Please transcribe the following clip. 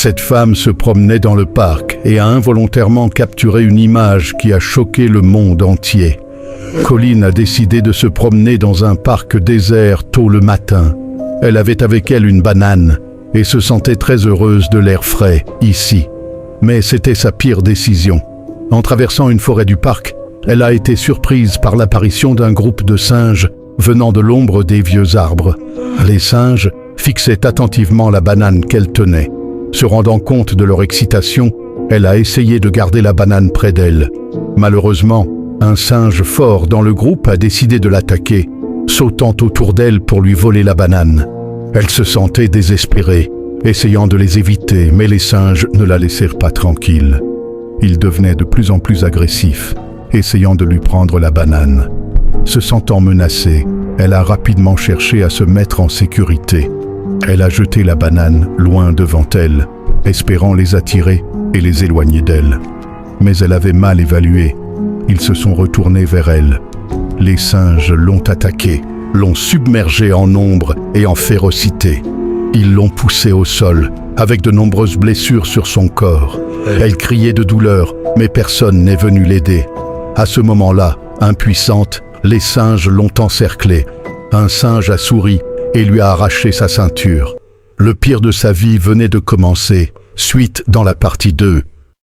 Cette femme se promenait dans le parc et a involontairement capturé une image qui a choqué le monde entier. Colleen a décidé de se promener dans un parc désert tôt le matin. Elle avait avec elle une banane et se sentait très heureuse de l'air frais, ici. Mais c'était sa pire décision. En traversant une forêt du parc, elle a été surprise par l'apparition d'un groupe de singes venant de l'ombre des vieux arbres. Les singes fixaient attentivement la banane qu'elle tenait. Se rendant compte de leur excitation, elle a essayé de garder la banane près d'elle. Malheureusement, un singe fort dans le groupe a décidé de l'attaquer, sautant autour d'elle pour lui voler la banane. Elle se sentait désespérée, essayant de les éviter, mais les singes ne la laissèrent pas tranquille. Ils devenaient de plus en plus agressifs, essayant de lui prendre la banane. Se sentant menacée, elle a rapidement cherché à se mettre en sécurité. Elle a jeté la banane loin devant elle, espérant les attirer et les éloigner d'elle. Mais elle avait mal évalué. Ils se sont retournés vers elle. Les singes l'ont attaquée, l'ont submergée en nombre et en férocité. Ils l'ont poussée au sol, avec de nombreuses blessures sur son corps. Elle criait de douleur, mais personne n'est venu l'aider. À ce moment-là, impuissante, les singes l'ont encerclée. Un singe a souri et lui a arraché sa ceinture. Le pire de sa vie venait de commencer, suite dans la partie 2.